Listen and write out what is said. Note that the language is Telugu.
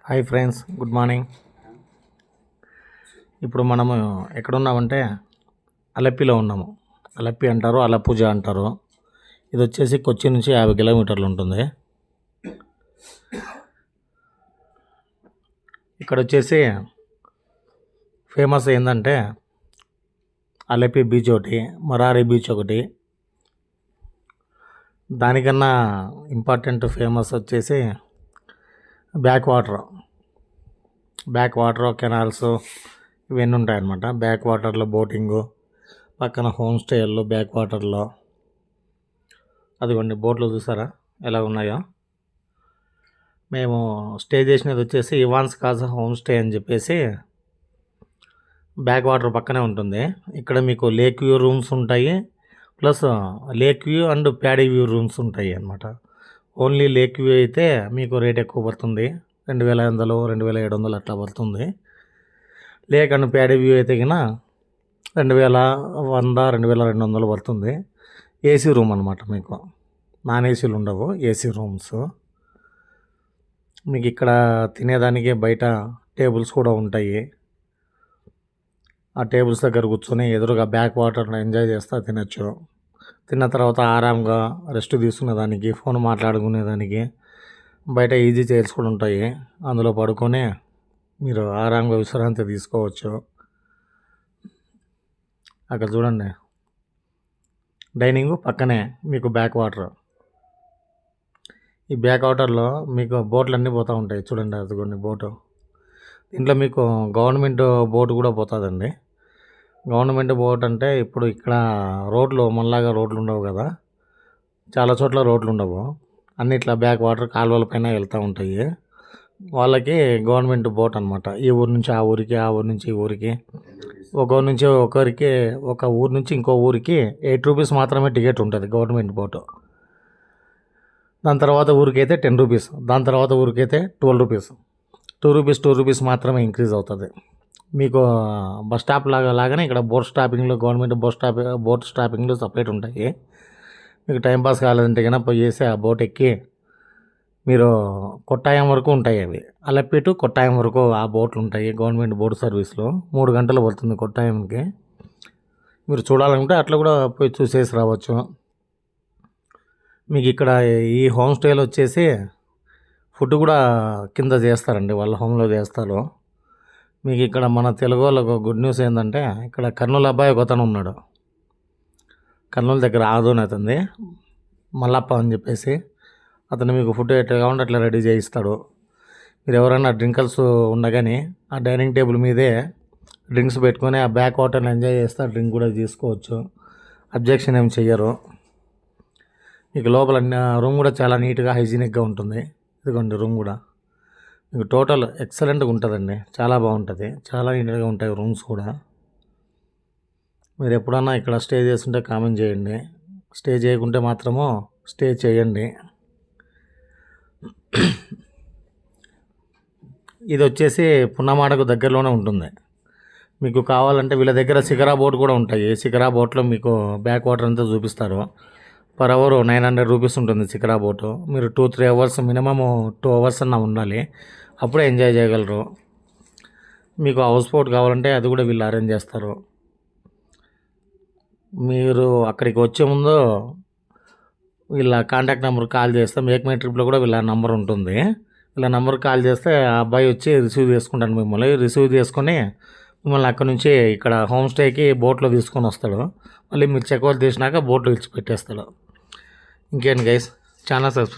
Hi friends, good morning. ఇప్పుడు మనము ఎక్కడున్నామంటే అలప్పిలో ఉన్నాము. అలప్పి అంటారు, అలప్పుజ అంటారు. ఇది వచ్చేసి కొచ్చి నుంచి 50 కిలోమీటర్లు ఉంటుంది. ఇక్కడ వచ్చేసి ఫేమస్ ఏంటంటే అలప్పి బీచ్ ఒకటి, మరారి బీచ్ ఒకటి. దానికన్నా ఇంపార్టెంట్ ఫేమస్ వచ్చేసి బ్యాక్ వాటర్ కెనాల్స్ ఇవన్నీ ఉంటాయన్నమాట. బ్యాక్ వాటర్లో బోటింగు, పక్కన హోమ్ స్టేల్లో బ్యాక్ వాటర్లో అదిగోండి బోట్లు చూసారా ఎలా ఉన్నాయో. మేము స్టే చేసినది వచ్చేసి ఇవాన్స్ కాజా హోమ్ స్టే అని చెప్పేసి బ్యాక్ వాటర్ పక్కనే ఉంటుంది. ఇక్కడ మీకు లేక్ వ్యూ రూమ్స్ ఉంటాయి, plus lake view and paddy view rooms ఉంటాయి అన్నమాట. ఓన్లీ లేక్ వ్యూ అయితే మీకు రేట్ ఎక్కువ పడుతుంది, 2500 2700 అట్లా పడుతుంది. లేక్ అండ్ ప్యాడీ వ్యూ అయితే కినా 2100 2200 పడుతుంది. ఏసీ రూమ్ అనమాట, మీకు నాన్ ఏసీలు ఉండవు, ఏసీ రూమ్స్. మీకు ఇక్కడ తినేదానికి బయట టేబుల్స్ కూడా ఉంటాయి. ఆ టేబుల్స్ దగ్గర కూర్చొని ఎదురుగా బ్యాక్ వాటర్ని ఎంజాయ్ చేస్తూ తినచ్చు. తిన్న తర్వాత ఆరాంగా రెస్ట్ తీసుకునేదానికి, ఫోన్ మాట్లాడుకునేదానికి బయట ఈజీ చైర్స్ కూడా ఉంటాయి. అందులో పడుకొని మీరు ఆరాంగా విశ్రాంతి తీసుకోవచ్చు. అక్కడ చూడండి డైనింగ్ పక్కనే మీకు బ్యాక్ వాటర్. ఈ బ్యాక్ వాటర్లో మీకు బోట్లు అన్నీ పోతూ ఉంటాయి చూడండి. అదిగోండి బోటు. దీంట్లో మీకు గవర్నమెంట్ బోటు కూడా పోతుందండి. గవర్నమెంట్ బోట్ అంటే ఇప్పుడు ఇక్కడ రోడ్లు మనలాగా రోడ్లు ఉండవు కదా, చాలా చోట్ల రోడ్లు ఉండవు. అన్నిట్లా బ్యాక్ వాటర్ కాలువల పైన వెళ్తూ ఉంటాయి. వాళ్ళకి గవర్నమెంట్ బోట్ అనమాట. ఈ ఊరు నుంచి ఆ ఊరికి, ఆ ఊరు నుంచి ఈ ఊరికి, ఒక ఊరు నుంచి ఒకరికి, ఒక ఊరు నుంచి ఇంకో ఊరికి 8 రూపీస్ మాత్రమే టికెట్ ఉంటుంది గవర్నమెంట్ బోటు. దాని తర్వాత ఊరికైతే 10 రూపీస్, దాని తర్వాత ఊరికైతే 12 రూపీస్, 2 రూపీస్ మాత్రమే ఇంక్రీజ్ అవుతుంది. మీకు బస్ స్టాప్ లాగానే ఇక్కడ గవర్నమెంట్ బోట్ స్టాపింగ్లు సపరేట్ ఉంటాయి. మీకు టైంపాస్ కాలేదంటే కన్నా పోయేసి ఆ బోట్ ఎక్కి మీరు కొట్టాయం వరకు ఉంటాయి. అవి అలప్పి టు కొట్టాయం వరకు ఆ బోట్లు ఉంటాయి. గవర్నమెంట్ బోట్ సర్వీస్లో 3 గంటలు పడుతుంది కొట్టాయంకి. మీరు చూడాలంటే అట్లా కూడా పోయి చూసేసి రావచ్చు. మీకు ఇక్కడ ఈ హోమ్ స్టేలో వచ్చేసి ఫుడ్ కూడా కింద చేస్తారండి, వాళ్ళ హోమ్లో చేస్తారు. మీకు ఇక్కడ మన తెలుగు వాళ్ళకు గుడ్ న్యూస్ ఏంటంటే ఇక్కడ కర్నూలు అబ్బాయి ఒక అతను ఉన్నాడు. కర్నూలు దగ్గర ఆదోని అవుతుంది, మల్లప్ప అని చెప్పేసి. అతను మీకు ఫుడ్ ఎట్లా కావాలంటే అట్లా రెడీ చేయిస్తాడు. మీరు ఎవరైనా డ్రింకర్స్ ఉండగానే ఆ డైనింగ్ టేబుల్ మీదే డ్రింక్స్ పెట్టుకొని ఆ బ్యాక్ వాటర్ని ఎంజాయ్ చేస్తే డ్రింక్ కూడా తీసుకోవచ్చు. అబ్జెక్షన్ ఏం చెయ్యరు. మీకు లోపల రూమ్ కూడా చాలా నీట్గా హైజీనిక్గా ఉంటుంది. ఇదిగోండి రూమ్ కూడా మీకు టోటల్ ఎక్సలెంట్గా ఉంటుందండి, చాలా బాగుంటుంది, చాలా నీట్గా ఉంటాయి రూమ్స్ కూడా. మీరు ఎప్పుడన్నా ఇక్కడ స్టే చేస్తుంటే కామెంట్ చేయండి. స్టే చేయకుంటే మాత్రము స్టే చేయండి. ఇది వచ్చేసి పున్నమాడకు దగ్గరలోనే ఉంటుంది. మీకు కావాలంటే వీళ్ళ దగ్గర సిగరా బోట్ కూడా ఉంటాయి. సిగరా బోట్లో మీకు బ్యాక్ వాటర్ అంతా చూపిస్తారు. పర్ అవర్ 900 రూపీస్ ఉంటుంది సిగరా బోటు. మీరు 2-3 అవర్స్, మినిమమ్ 2 అవర్స్ అన్నా ఉండాలి, అప్పుడే ఎంజాయ్ చేయగలరు. మీకు హౌస్ బోట్ కావాలంటే అది కూడా వీళ్ళు అరేంజ్ చేస్తారు. మీరు అక్కడికి వచ్చే ముందు వీళ్ళ కాంటాక్ట్ నెంబర్ కాల్ చేస్తే, మేక్ మై ట్రిప్లో కూడా వీళ్ళ నెంబర్ ఉంటుంది. వీళ్ళ నెంబర్ కాల్ చేస్తే ఆ అబ్బాయి వచ్చి రిసీవ్ చేసుకుంటాను. మిమ్మల్ని రిసీవ్ చేసుకొని మిమ్మల్ని అక్కడ నుంచి ఇక్కడ హోమ్ స్టేకి బోట్లో తీసుకొని వస్తాడు. మళ్ళీ మీరు చెక్అవుట్ చేసినాక బోట్లో ఇచ్చి పెట్టేస్తాడు. ఇంకేంటి గైస్, ఛానల్ సబ్స్క్రైబ్